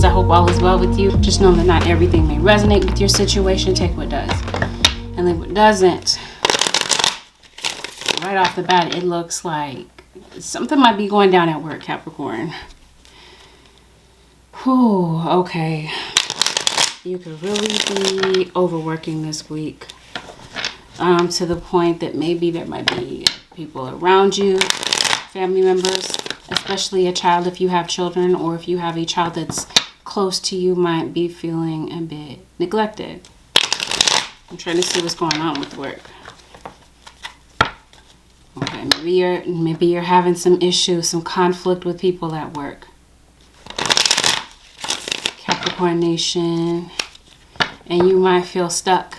ones, I hope all is well with you. Just know that not everything may resonate with your situation. Take what does and leave what doesn't. Right off the bat, it looks like something might be going down at work, Capricorn. Whew, okay. You could really be overworking this week. To the point that maybe there might be people around you, family members, especially a child if you have children, or if you have a child that's close to you, might be feeling a bit neglected. I'm trying to see what's going on with work. Okay, maybe you're having some issues, some conflict with people at work. Capricorn Nation, and you might feel stuck.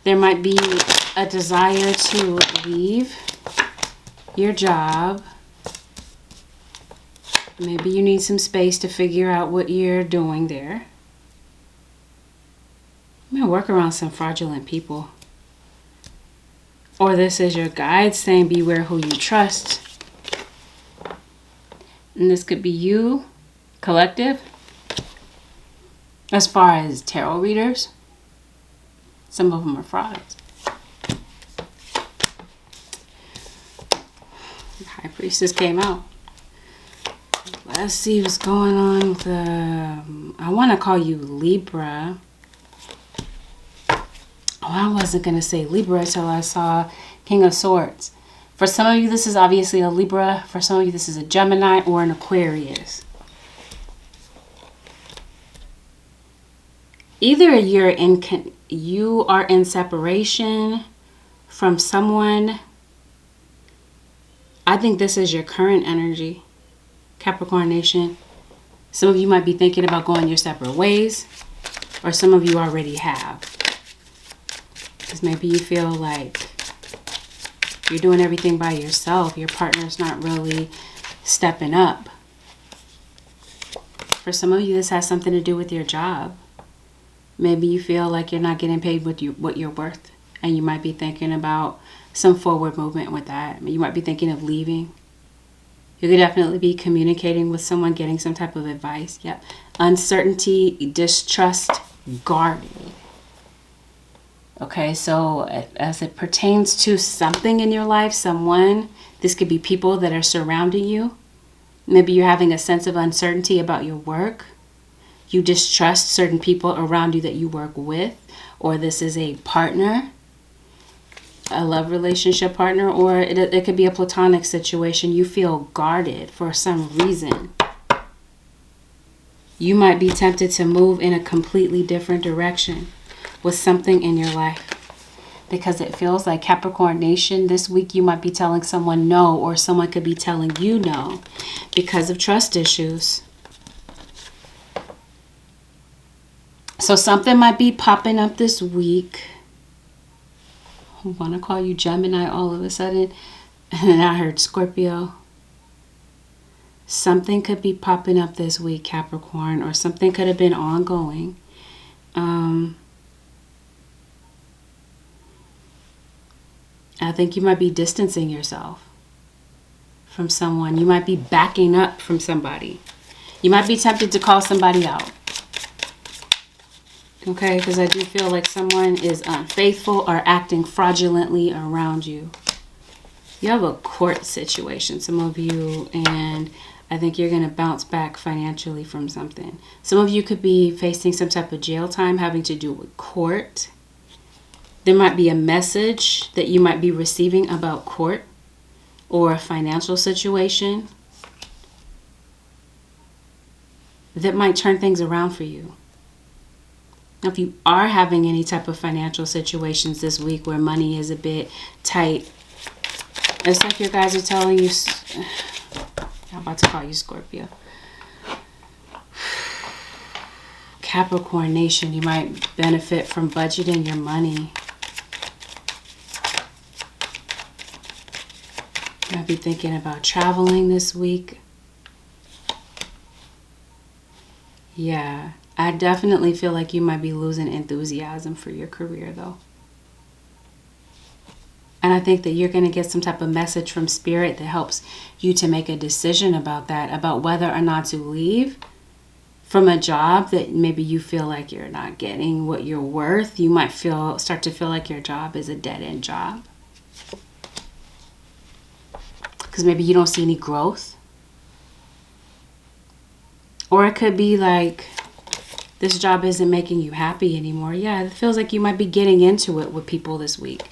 There might be a desire to leave your job. Maybe you need some space to figure out what you're doing there. I'm going to work around some fraudulent people. Or this is your guide saying beware who you trust. And this could be you, collective. As far as tarot readers, some of them are frauds. The High Priestess came out. Let's see what's going on with I want to call you Libra. Oh, I wasn't going to say Libra until I saw King of Swords. For some of you, this is obviously a Libra. For some of you, this is a Gemini or an Aquarius. Either you are in separation from someone. I think this is your current energy, Capricorn Nation. Some of you might be thinking about going your separate ways, or some of you already have. Because maybe you feel like you're doing everything by yourself. Your partner's not really stepping up. For some of you, this has something to do with your job. Maybe you feel like you're not getting paid what you're worth, and you might be thinking about some forward movement with that. You might be thinking of leaving. You could definitely be communicating with someone, getting some type of advice. Yep. Uncertainty, distrust, guarding. Okay, so as it pertains to something in your life, someone, this could be people that are surrounding you. Maybe you're having a sense of uncertainty about your work. You distrust certain people around you that you work with, or this is a partner, a love relationship partner, or it could be a platonic situation. You feel guarded for some reason. You might be tempted to move in a completely different direction with something in your life, because it feels like, Capricorn Nation, this week you might be telling someone no, or someone could be telling you no because of trust issues. So something might be popping up this week. I want to call you Gemini all of a sudden. And then I heard Scorpio. Something could be popping up this week, Capricorn, or something could have been ongoing. I think you might be distancing yourself from someone. You might be backing up from somebody. You might be tempted to call somebody out. Okay, because I do feel like someone is unfaithful or acting fraudulently around you. You have a court situation, some of you, and I think you're going to bounce back financially from something. Some of you could be facing some type of jail time having to do with court. There might be a message that you might be receiving about court or a financial situation that might turn things around for you. Now, if you are having any type of financial situations this week where money is a bit tight, it's like your guys are telling you, I'm about to call you Scorpio. Capricorn Nation, you might benefit from budgeting your money. You might be thinking about traveling this week. Yeah. I definitely feel like you might be losing enthusiasm for your career, though. And I think that you're going to get some type of message from Spirit that helps you to make a decision about that, about whether or not to leave from a job that maybe you feel like you're not getting what you're worth. You might start to feel like your job is a dead-end job. Because maybe you don't see any growth. Or it could be like this job isn't making you happy anymore. Yeah, it feels like you might be getting into it with people this week.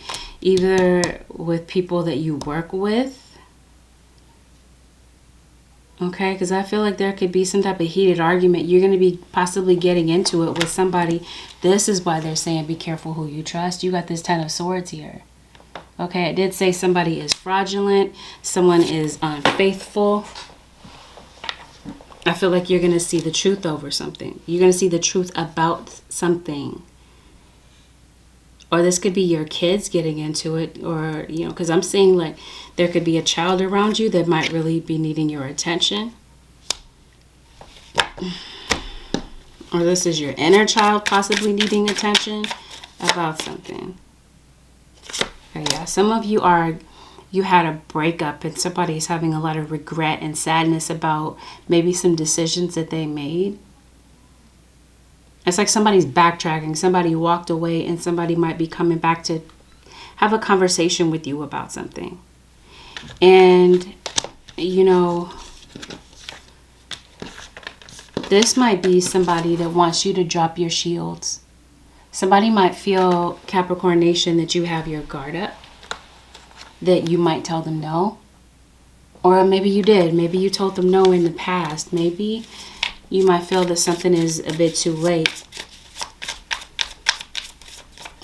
Either with people that you work with. Okay, because I feel like there could be some type of heated argument. You're going to be possibly getting into it with somebody. This is why they're saying be careful who you trust. You got this 10 of Swords here. Okay, it did say somebody is fraudulent. Someone is unfaithful. I feel like you're going to see the truth over something. You're going to see the truth about something. Or this could be your kids getting into it. Or, because I'm seeing like there could be a child around you that might really be needing your attention. Or this is your inner child possibly needing attention about something. Okay, yeah, some of you had a breakup and somebody's having a lot of regret and sadness about maybe some decisions that they made. It's like somebody's backtracking. Somebody walked away and somebody might be coming back to have a conversation with you about something. And, this might be somebody that wants you to drop your shields. Somebody might feel, Capricorn Nation, that you have your guard up. That you might tell them no. Or maybe you did. Maybe you told them no in the past. Maybe you might feel that something is a bit too late.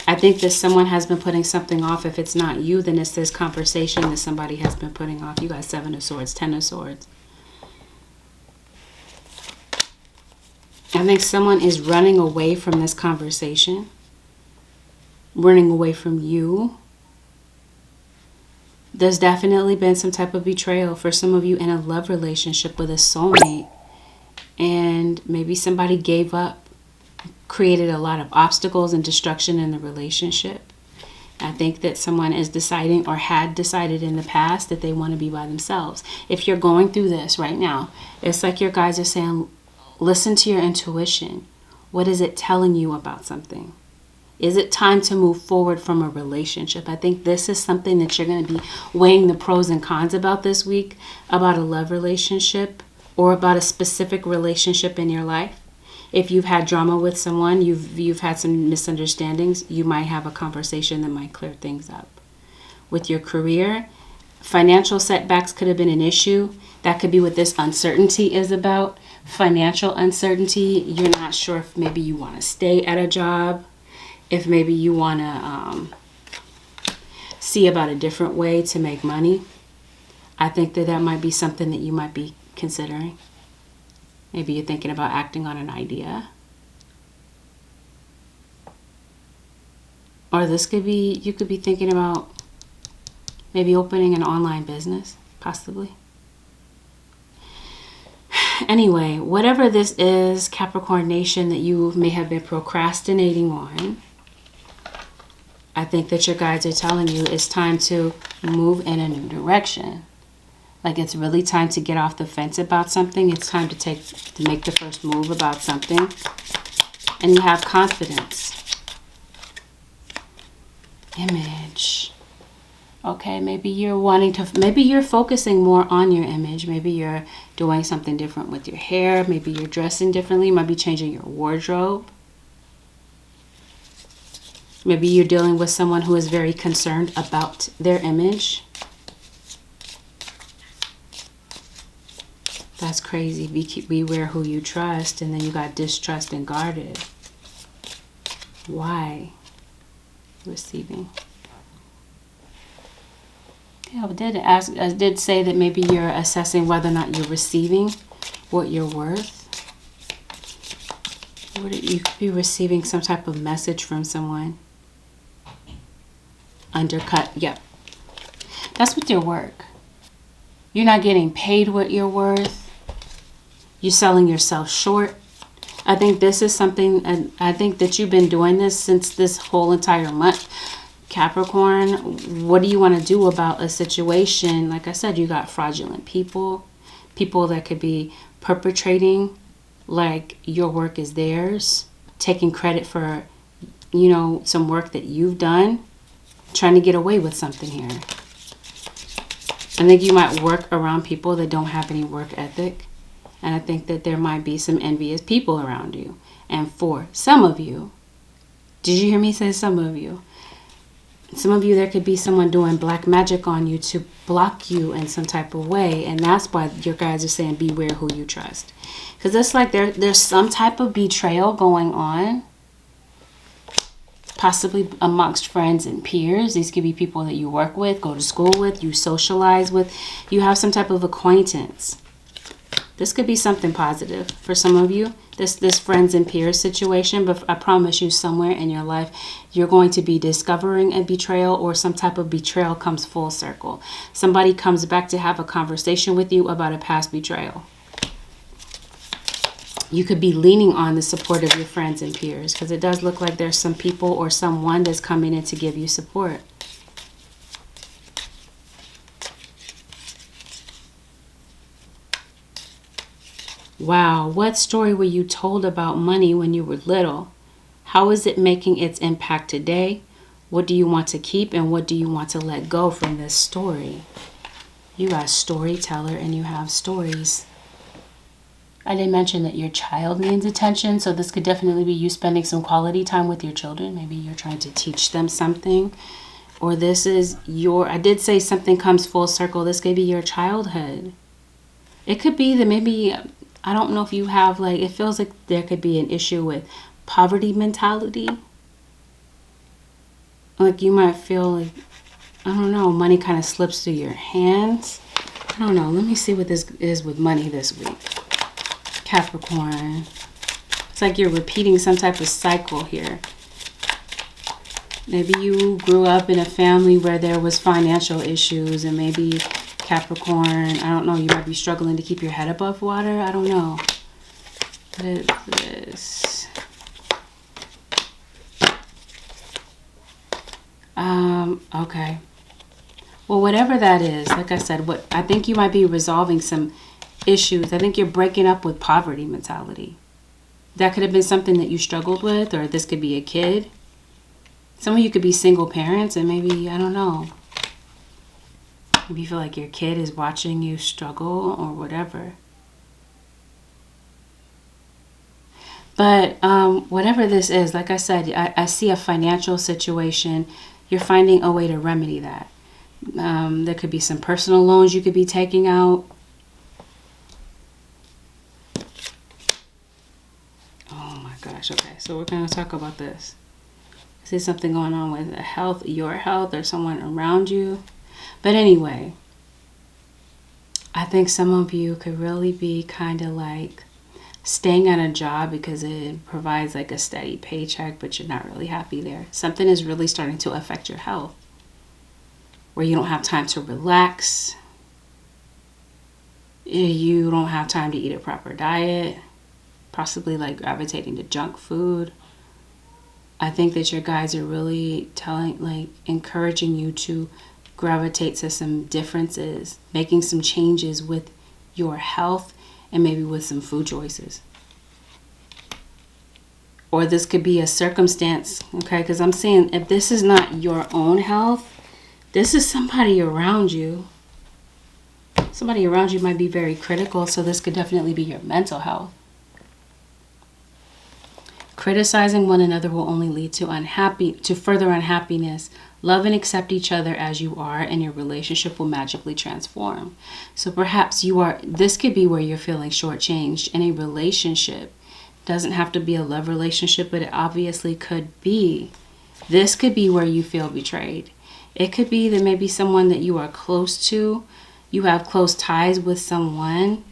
I think that someone has been putting something off. If it's not you, then it's this conversation that somebody has been putting off. You got 7 of Swords, 10 of Swords. I think someone is running away from this conversation. Running away from you. There's definitely been some type of betrayal for some of you in a love relationship with a soulmate. And maybe somebody gave up, created a lot of obstacles and destruction in the relationship. I think that someone is deciding or had decided in the past that they want to be by themselves. If you're going through this right now, it's like your guides are saying, listen to your intuition. What is it telling you about something? Is it time to move forward from a relationship? I think this is something that you're going to be weighing the pros and cons about this week, about a love relationship or about a specific relationship in your life. If you've had drama with someone, you've had some misunderstandings, you might have a conversation that might clear things up. With your career, financial setbacks could have been an issue. That could be what this uncertainty is about. Financial uncertainty. You're not sure if maybe you want to stay at a job. If maybe you want to see about a different way to make money. I think that might be something that you might be considering. Maybe you're thinking about acting on an idea. Or this could be, you could be thinking about maybe opening an online business, possibly. Anyway, whatever this is, Capricorn Nation, that you may have been procrastinating on, I think that your guides are telling you it's time to move in a new direction. Like it's really time to get off the fence about something. It's time to make the first move about something. And you have confidence. Image. Okay, maybe you're focusing more on your image. Maybe you're doing something different with your hair. Maybe you're dressing differently. You might be changing your wardrobe. Maybe you're dealing with someone who is very concerned about their image. That's crazy. Beware who you trust. And then you got distrust and guarded. Why? Receiving. Yeah, I did say that maybe you're assessing whether or not you're receiving what you're worth. You could be receiving some type of message from someone. Undercut. Yep. That's with your work. You're not getting paid what you're worth. You're selling yourself short. I think this is something, and I think that you've been doing this since this whole entire month. Capricorn, what do you want to do about a situation? Like I said, you got fraudulent people that could be perpetrating like your work is theirs, taking credit for, some work that you've done, trying to get away with something here. I think you might work around people that don't have any work ethic. And I think that there might be some envious people around you. And for some of you, did you hear me say some of you? Some of you, there could be someone doing black magic on you to block you in some type of way. And that's why your guys are saying beware who you trust. Because it's like there's some type of betrayal going on. Possibly amongst friends and peers. These could be people that you work with, go to school with, you socialize with. You have some type of acquaintance. This could be something positive for some of you. This friends and peers situation. But I promise you, somewhere in your life, you're going to be discovering a betrayal, or some type of betrayal comes full circle. Somebody comes back to have a conversation with you about a past betrayal. You could be leaning on the support of your friends and peers, because it does look like there's some people or someone that's coming in to give you support. Wow, what story were you told about money when you were little? How is it making its impact today? What do you want to keep and what do you want to let go from this story? You got storyteller and you have stories. I did mention that your child needs attention, so this could definitely be you spending some quality time with your children. Maybe you're trying to teach them something, or this is I did say something comes full circle. This could be your childhood. It could be that maybe, I don't know if you have, it feels like there could be an issue with poverty mentality. Like you might feel like, I don't know, money kind of slips through your hands. I don't know. Let me see what this is with money this week. Capricorn. It's like you're repeating some type of cycle here. Maybe you grew up in a family where there was financial issues, and maybe Capricorn, I don't know, you might be struggling to keep your head above water. I don't know. What is this? Okay. Well, whatever that is, like I said, I think you might be resolving some issues. I think you're breaking up with poverty mentality. That could have been something that you struggled with, or this could be a kid. Some of you could be single parents, and maybe, I don't know, maybe you feel like your kid is watching you struggle or whatever. But whatever this is, like I said, I see a financial situation. You're finding a way to remedy that. There could be some personal loans you could be taking out. Gosh, okay, so we're going to talk about this. I see something going on with health, your health, or someone around you. But anyway, I think some of you could really be kind of like staying at a job because it provides like a steady paycheck, but you're not really happy there. Something is really starting to affect your health, where you don't have time to relax. You don't have time to eat a proper diet. Possibly like gravitating to junk food. I think that your guides are really encouraging you to gravitate to some differences, making some changes with your health and maybe with some food choices. Or this could be a circumstance, okay? Because I'm saying if this is not your own health, this is somebody around you. Somebody around you might be very critical, so this could definitely be your mental health. Criticizing one another will only lead to further unhappiness. Love and accept each other as you are, and your relationship will magically transform. So perhaps this could be where you're feeling shortchanged in a relationship. Doesn't have to be a love relationship, but it obviously could be. This could be where you feel betrayed. It could be that maybe someone that you are close to, you have close ties with someone.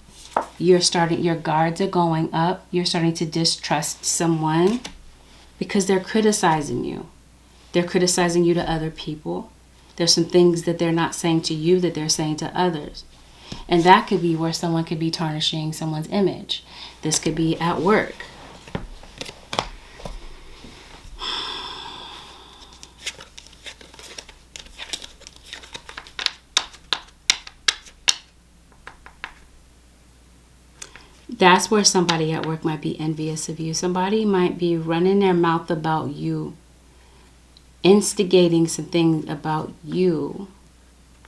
Your guards are going up. You're starting to distrust someone because they're criticizing you. They're criticizing you to other people. There's some things that they're not saying to you that they're saying to others. And that could be where someone could be tarnishing someone's image. This could be at work. That's where somebody at work might be envious of you. Somebody might be running their mouth about you, instigating some things about you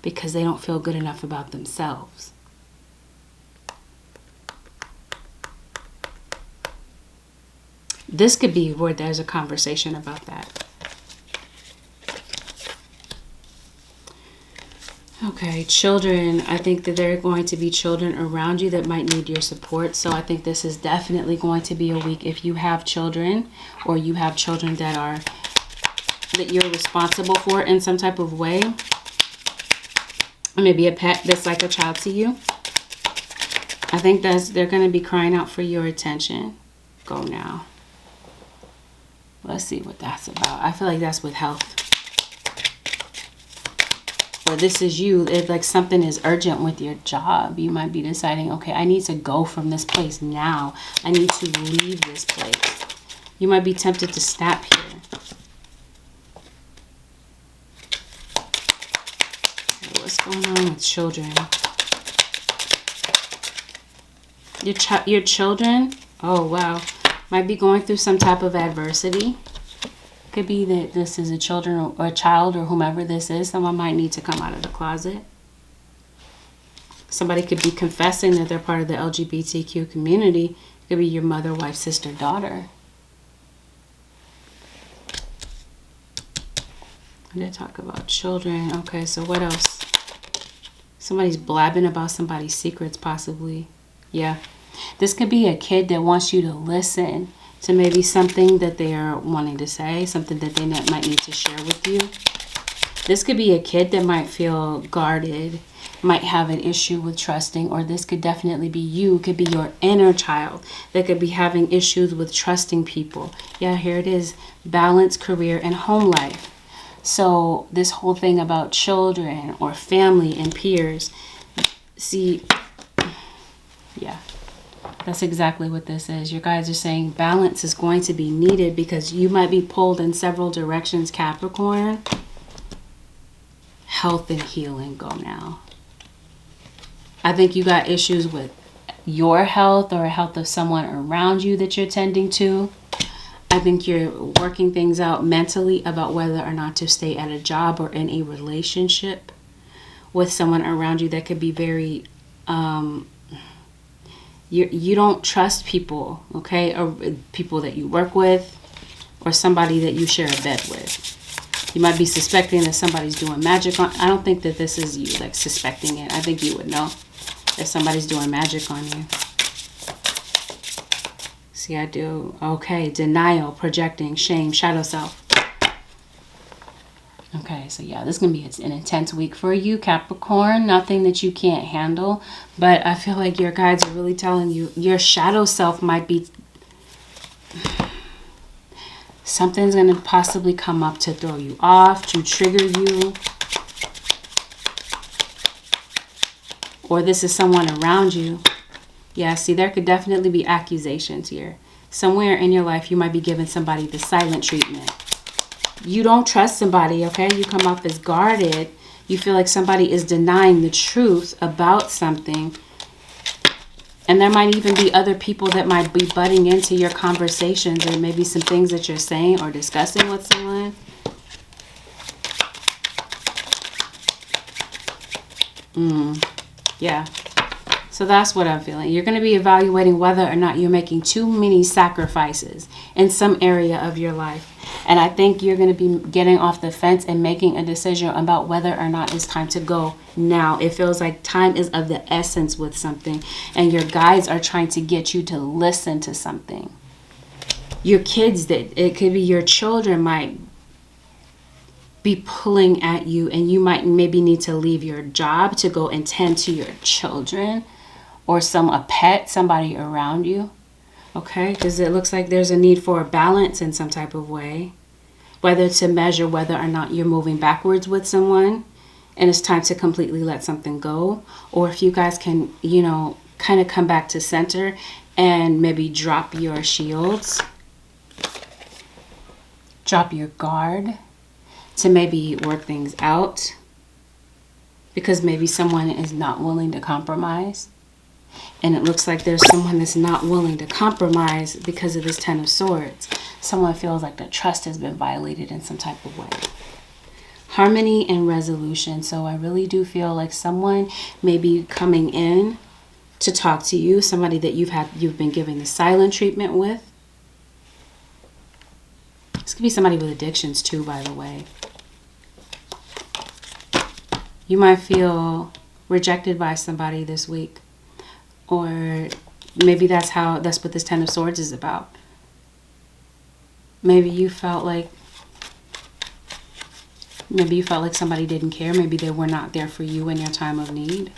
because they don't feel good enough about themselves. This could be where there's a conversation about that. Okay, children. I think that there are going to be children around you that might need your support. So I think this is definitely going to be a week if you have children, or you have children that you're responsible for in some type of way. Maybe a pet that's like a child to you. I think they're going to be crying out for your attention. Go now. Let's see what that's about. I feel like that's with health. Or this is you. It's like something is urgent with your job. You might be deciding, okay, I need to go from this place now. I need to leave this place. You might be tempted to snap here. Okay, what's going on with children? Your children, oh wow, might be going through some type of adversity. Could be that this is a children or a child or whomever this is. Someone might need to come out of the closet. Somebody could be confessing that they're part of the LGBTQ community. It could be your mother, wife, sister, daughter. I did talk about children. Okay, so what else? Somebody's blabbing about somebody's secrets, possibly. Yeah. This could be a kid that wants you to listen to maybe something that they are wanting to say, something that they might need to share with you. This could be a kid that might feel guarded, might have an issue with trusting, or this could definitely be you. It could be your inner child that could be having issues with trusting people. Yeah, here it is. Balance, career, and home life. So this whole thing about children or family and peers. See, yeah. That's exactly what this is. Your guys are saying balance is going to be needed because you might be pulled in several directions, Capricorn. Health and healing, go now. I think you got issues with your health or health of someone around you that you're tending to. I think you're working things out mentally about whether or not to stay at a job or in a relationship with someone around you that could be very... You don't trust people, okay? Or people that you work with or somebody that you share a bed with. You might be suspecting that somebody's doing magic on... I don't think that this is you, like, suspecting it. I think you would know if somebody's doing magic on you. See, I do. Okay, denial, projecting, shame, shadow self. Okay, so yeah, this is going to be an intense week for you, Capricorn. Nothing that you can't handle. But I feel like your guides are really telling you your shadow self might be... Something's going to possibly come up to throw you off, to trigger you. Or this is someone around you. Yeah, see, there could definitely be accusations here. Somewhere in your life, you might be giving somebody the silent treatment. You don't trust somebody, okay? You come off as guarded. You feel like somebody is denying the truth about something. And there might even be other people that might be butting into your conversations and maybe some things that you're saying or discussing with someone. Yeah. So that's what I'm feeling. You're going to be evaluating whether or not you're making too many sacrifices in some area of your life. And I think you're going to be getting off the fence and making a decision about whether or not it's time to go now. It feels like time is of the essence with something. And your guides are trying to get you to listen to something. Your kids, it could be your children might be pulling at you. And you might maybe need to leave your job to go and tend to your children. Or a pet, somebody around you. Okay, because it looks like there's a need for a balance in some type of way. Whether to measure whether or not you're moving backwards with someone and it's time to completely let something go. Or if you guys can, kind of come back to center and maybe drop your shields. Drop your guard to maybe work things out. Because maybe someone is not willing to compromise. And it looks like there's someone that's not willing to compromise because of this Ten of Swords. Someone feels like the trust has been violated in some type of way. Harmony and resolution. So I really do feel like someone may be coming in to talk to you. Somebody that you've been giving the silent treatment with. This could be somebody with addictions too, by the way. You might feel rejected by somebody this week. Or maybe that's what this Ten of Swords is about. Maybe you felt like somebody didn't care. Maybe they were not there for you in your time of need.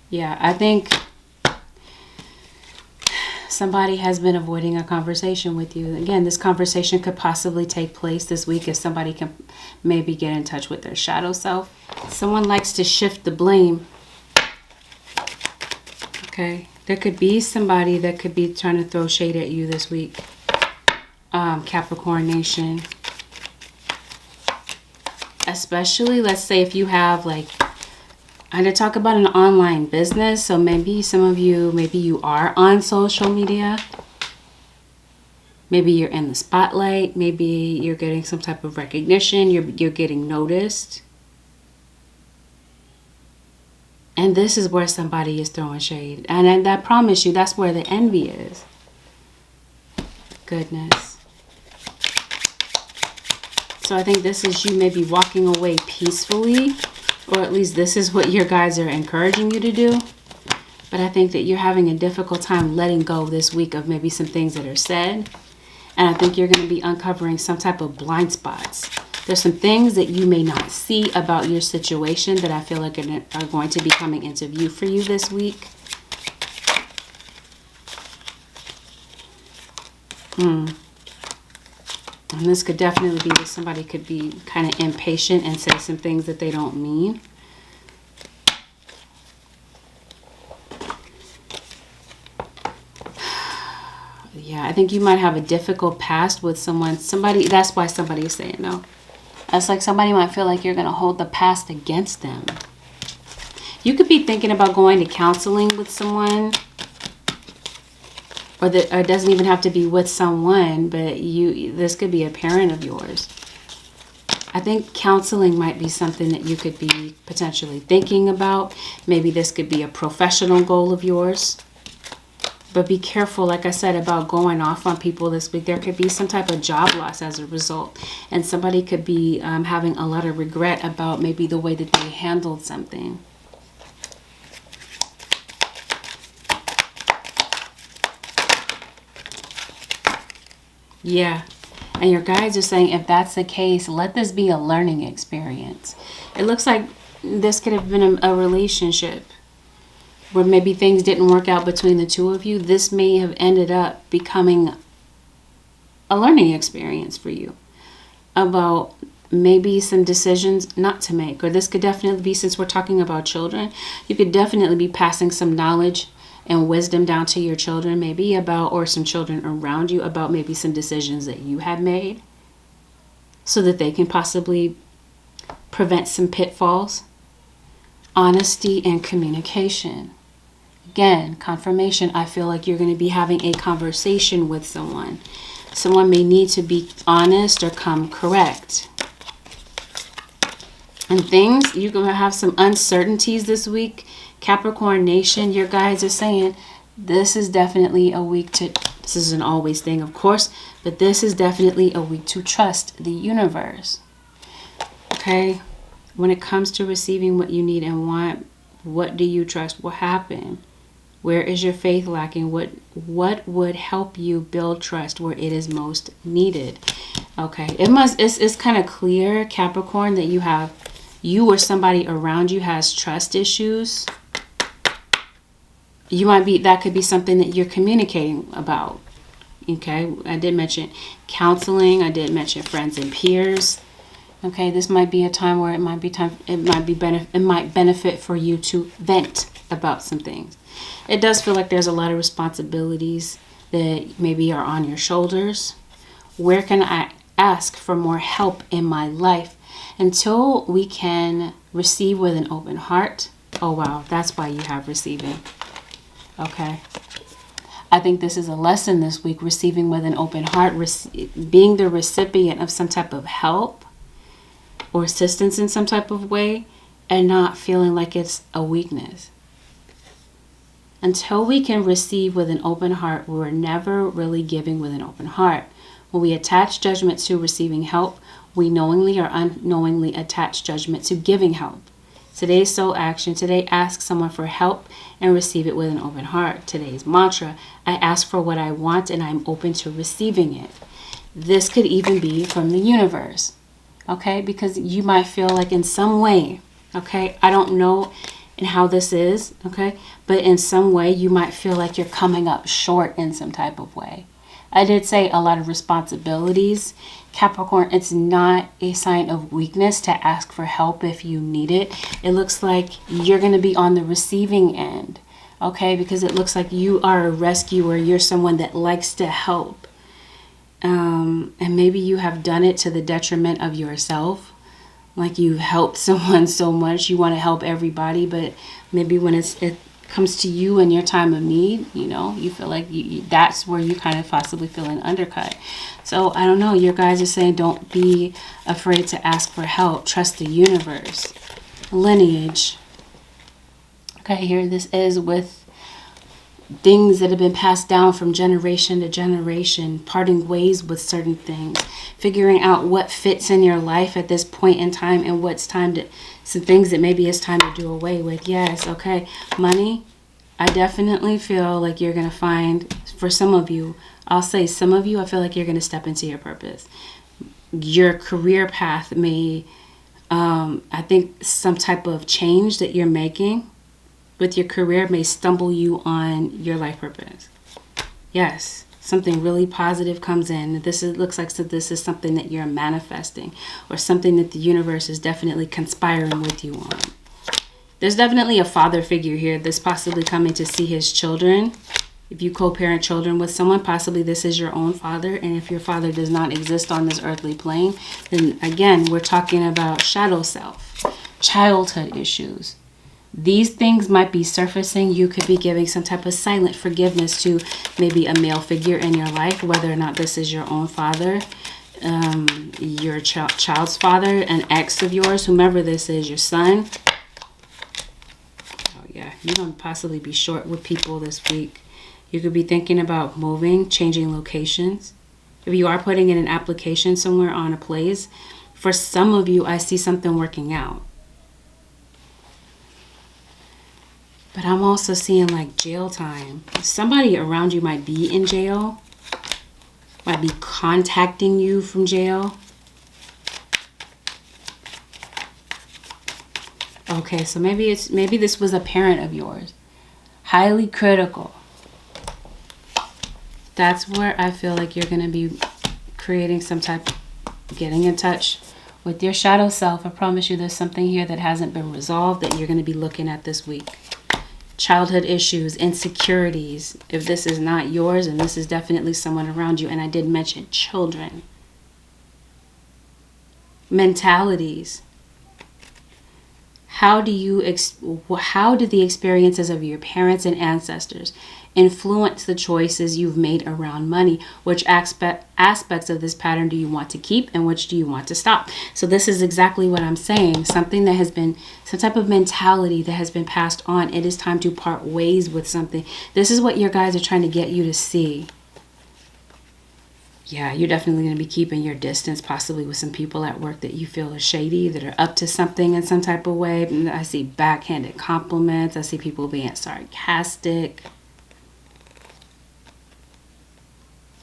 Yeah, I think somebody has been avoiding a conversation with you. Again, this conversation could possibly take place this week if somebody can maybe get in touch with their shadow self. Someone likes to shift the blame. Okay, there could be somebody that could be trying to throw shade at you this week. Capricorn Nation. Especially, let's say if you have I did talk about an online business. So maybe some of you, maybe you are on social media. Maybe you're in the spotlight. Maybe you're getting some type of recognition. You're getting noticed. And this is where somebody is throwing shade. And I promise you, that's where the envy is. Goodness. So I think this is you maybe walking away peacefully. Or at least this is what your guides are encouraging you to do. But I think that you're having a difficult time letting go this week of maybe some things that are said. And I think you're going to be uncovering some type of blind spots. There's some things that you may not see about your situation that I feel like are going to be coming into view for you this week. And this could definitely be that somebody could be kind of impatient and say some things that they don't mean. Yeah, I think you might have a difficult past with somebody. That's why somebody is saying no. That's like somebody might feel like you're going to hold the past against them. You could be thinking about going to counseling with someone. Or it doesn't even have to be with someone, but this could be a parent of yours. I think counseling might be something that you could be potentially thinking about. Maybe this could be a professional goal of yours. But be careful, like I said, about going off on people this week. There could be some type of job loss as a result. And somebody could be having a lot of regret about maybe the way that they handled something. Yeah. And your guides are saying if that's the case, let this be a learning experience. It looks like this could have been a relationship where maybe things didn't work out between the two of you. This may have ended up becoming a learning experience for you about maybe some decisions not to make. Or this could definitely be, since we're talking about children, you could definitely be passing some knowledge and wisdom down to your children, maybe about, or some children around you about maybe some decisions that you had made so that they can possibly prevent some pitfalls. Honesty and communication. Again, confirmation. I feel like you're going to be having a conversation with someone. Someone may need to be honest or come correct. And things, you're going to have some uncertainties this week. Capricorn Nation, your guides are saying this is definitely a week to, this is an always thing, of course, but this is definitely a week to trust the universe. Okay? When it comes to receiving what you need and want, what do you trust? What happened? Where is your faith lacking? What would help you build trust where it is most needed? Okay, it's kind of clear, Capricorn, that you or somebody around you has trust issues. That could be something that you're communicating about. Okay, I did mention counseling. I did mention friends and peers. Okay, this might be a time where it might benefit for you to vent about some things. It does feel like there's a lot of responsibilities that maybe are on your shoulders. Where can I ask for more help in my life? Until we can receive with an open heart, Oh, wow. That's why you have receiving. Okay. I think this is a lesson this week, receiving with an open heart, being the recipient of some type of help or assistance in some type of way, and not feeling like it's a weakness. Until we can receive with an open heart, we're never really giving with an open heart. When we attach judgment to receiving help, we knowingly or unknowingly attach judgment to giving help. Today's soul action. Today, ask someone for help and receive it with an open heart. Today's mantra. I ask for what I want and I'm open to receiving it. This could even be from the universe. Okay? Because you might feel like in some way, okay? I don't know how this is, okay? But in some way, you might feel like you're coming up short in some type of way. I did say a lot of responsibilities. Capricorn, it's not a sign of weakness to ask for help if you need it. It looks like you're going to be on the receiving end, okay? Because it looks like you are a rescuer. You're someone that likes to help. And maybe you have done it to the detriment of yourself. Like you've helped someone so much. You want to help everybody, but maybe when it comes to you in your time of need, you feel like that's where you kind of possibly feel an undercut. So I don't know, your guys are saying don't be afraid to ask for help. Trust the universe. Lineage. Okay, here this is with things that have been passed down from generation to generation, parting ways with certain things, figuring out what fits in your life at this point in time and what's time to, some things that maybe it's time to do away with. Yes, okay. Money, I definitely feel like you're going to find, for some of you, I'll say some of you, I feel like you're going to step into your purpose. Your career path may, I think some type of change that you're making with your career may stumble you on your life purpose. Yes, something really positive comes in. It looks like this is something that you're manifesting or something that the universe is definitely conspiring with you on. There's definitely a father figure here that's possibly coming to see his children. If you co-parent children with someone, possibly this is your own father. And if your father does not exist on this earthly plane, then again, we're talking about shadow self, childhood issues. These things might be surfacing. You could be giving some type of silent forgiveness to maybe a male figure in your life, whether or not this is your own father, your child's father, an ex of yours, whomever this is, your son. Oh yeah, you're going to possibly be short with people this week. You could be thinking about moving, changing locations. If you are putting in an application somewhere on a place, for some of you, I see something working out. But I'm also seeing like jail time. Somebody around you might be in jail, might be contacting you from jail. Okay, so maybe this was a parent of yours. Highly critical. That's where I feel like you're going to be creating some type, getting in touch with your shadow self. I promise you there's something here that hasn't been resolved that you're going to be looking at this week. Childhood issues, insecurities. If this is not yours, and this is definitely someone around you, and I did mention children. Mentalities. How do the experiences of your parents and ancestors influence the choices you've made around money? Which aspects of this pattern do you want to keep and which do you want to stop? So this is exactly what I'm saying. Something that has been, some type of mentality that has been passed on. It is time to part ways with something. This is what your guys are trying to get you to see. Yeah, you're definitely going to be keeping your distance, possibly with some people at work that you feel are shady, that are up to something in some type of way. I see backhanded compliments. I see people being sarcastic.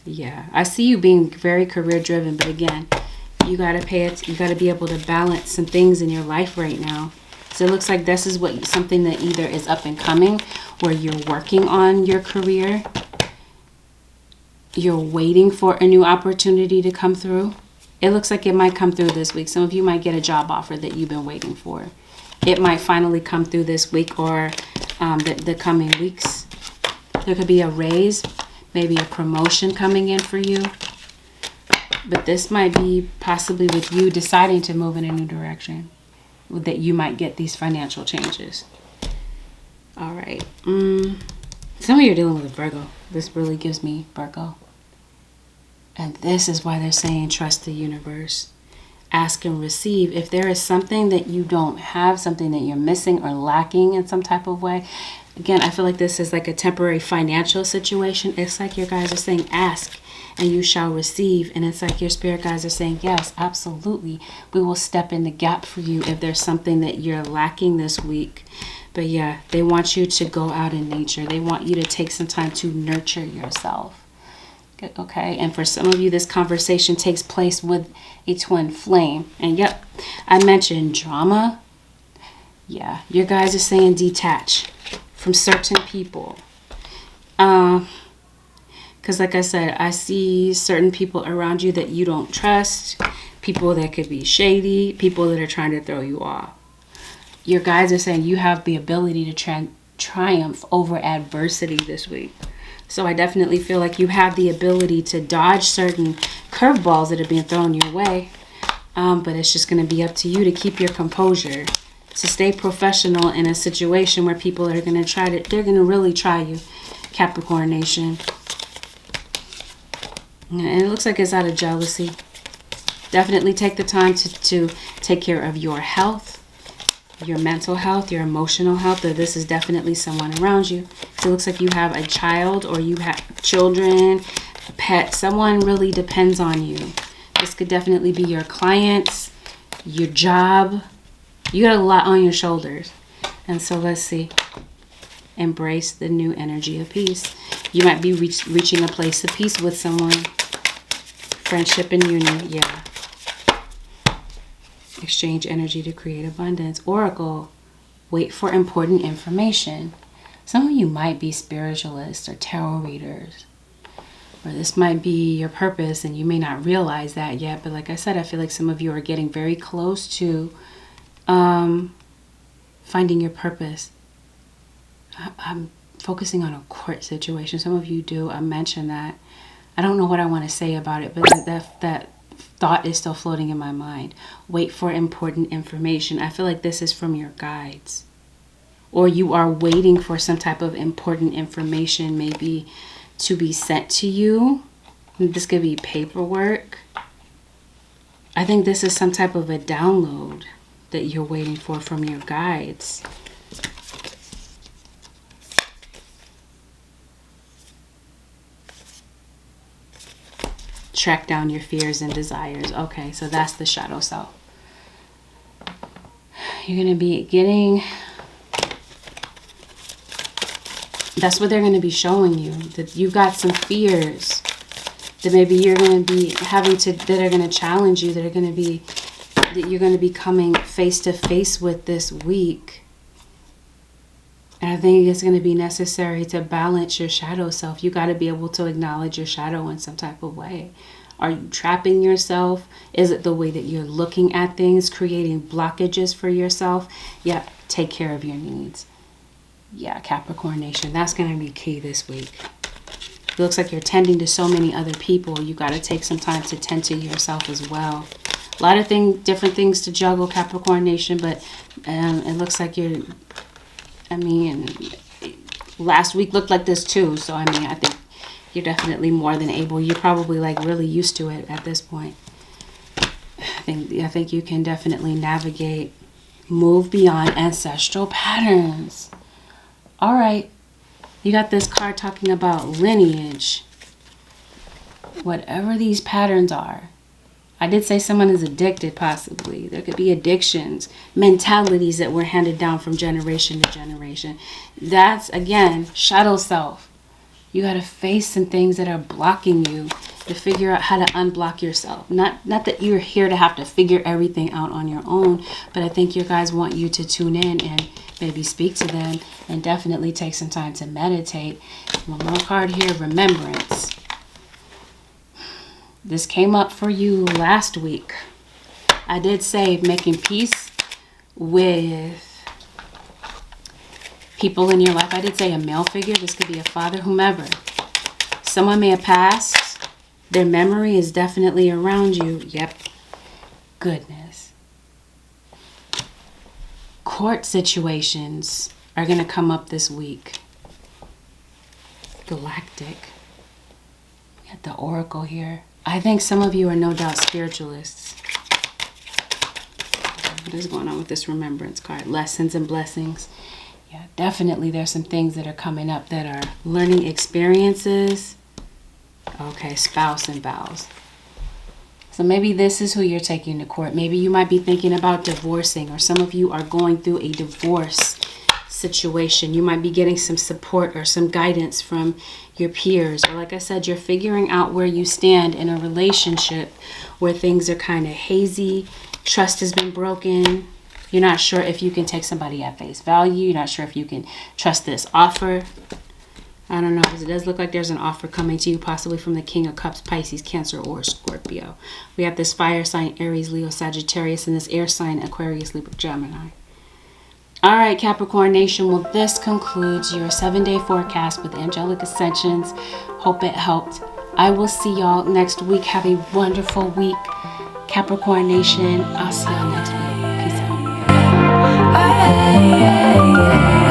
Yeah, I see you being very career driven, but again, you got to be able to balance some things in your life right now. So it looks like this is something that either is up and coming, where you're working on your career. You're waiting for a new opportunity to come through. It looks like it might come through this week. Some of you might get a job offer that you've been waiting for. It might finally come through this week or the coming weeks. There could be a raise, maybe a promotion coming in for you. But this might be possibly with you deciding to move in a new direction, that you might get these financial changes. All right. Some of you are dealing with a Virgo. This really gives me Virgo. And this is why they're saying trust the universe. Ask and receive. If there is something that you don't have, something that you're missing or lacking in some type of way, again, I feel like this is like a temporary financial situation. It's like your guys are saying ask and you shall receive. And it's like your spirit guys are saying, yes, absolutely. We will step in the gap for you if there's something that you're lacking this week. But yeah, they want you to go out in nature. They want you to take some time to nurture yourself. Okay, and for some of you, this conversation takes place with a twin flame. And yep, I mentioned drama. Yeah, your guys are saying detach from certain people. Because like I said, I see certain people around you that you don't trust, people that could be shady, people that are trying to throw you off. Your guys are saying you have the ability to triumph over adversity this week. So I definitely feel like you have the ability to dodge certain curveballs that are being thrown your way. But it's just going to be up to you to keep your composure, to stay professional in a situation where people are going to they're going to really try you, Capricorn Nation. And it looks like it's out of jealousy. Definitely take the time to take care of your health, your mental health, your emotional health. Or this is definitely someone around you. So it looks like you have a child or you have children, a pet. Someone really depends on you. This could definitely be your clients, your job. You got a lot on your shoulders. And so let's see. Embrace the new energy of peace. You might be reaching a place of peace with someone. Friendship and union. Yeah. Exchange energy to create abundance. Oracle, wait for important information. Some of you might be spiritualists or tarot readers. Or this might be your purpose and you may not realize that yet. But like I said, I feel like some of you are getting very close to finding your purpose. I'm focusing on a court situation. Some of you do. I mentioned that. I don't know what I want to say about it, but that thought is still floating in my mind. Wait for important information. I feel like this is from your guides. Or you are waiting for some type of important information maybe to be sent to you. This could be paperwork. I think this is some type of a download that you're waiting for from your guides. Track down your fears and desires. Okay, so that's the shadow self. You're going to be getting... That's what they're going to be showing you. That you've got some fears that maybe you're going to be having to... That are going to challenge you. That you're going to be coming face to face with this week. And I think it's going to be necessary to balance your shadow self. You got to be able to acknowledge your shadow in some type of way. Are you trapping yourself? Is it the way that you're looking at things, creating blockages for yourself? Yeah, take care of your needs. Yeah, Capricorn Nation, that's going to be key this week. It looks like you're tending to so many other people. You got to take some time to tend to yourself as well. A lot of different things to juggle, Capricorn Nation, but it looks like you're... last week looked like this too. So, I think you're definitely more than able. You're probably like really used to it at this point. I think you can definitely navigate, move beyond ancestral patterns. All right. You got this card talking about lineage. Whatever these patterns are. I did say someone is addicted, possibly. There could be addictions, mentalities that were handed down from generation to generation. That's, again, shadow self. You got to face some things that are blocking you to figure out how to unblock yourself. Not that you're here to have to figure everything out on your own, but I think your guys want you to tune in and maybe speak to them and definitely take some time to meditate. One more card here, Remembrance. This came up for you last week. I did say making peace with people in your life. I did say a male figure. This could be a father, whomever. Someone may have passed. Their memory is definitely around you. Yep. Goodness. Court situations. are going to come up this week. Galactic. We got the Oracle here. I think some of you are no doubt spiritualists. What is going on with this Remembrance card? Lessons and blessings. Yeah, definitely there's some things that are coming up that are learning experiences. Okay, spouse and vows. So maybe this is who you're taking to court. Maybe you might be thinking about divorcing, or some of you are going through a divorce situation. You might be getting some support or some guidance from your peers. Or like I said, you're figuring out where you stand in a relationship where things are kind of hazy. Trust has been broken. You're not sure if you can take somebody at face value. You're not sure if you can trust this offer. I don't know, because it does look like there's an offer coming to you, possibly from the King of Cups, Pisces, Cancer, or Scorpio. We have this fire sign, Aries, Leo, Sagittarius, and this air sign, Aquarius, Libra, Gemini. All right, Capricorn Nation. Well, this concludes your 7-day forecast with Angelic Ascensions. Hope it helped. I will see y'all next week. Have a wonderful week, Capricorn Nation. I'll see y'all next week. Peace out.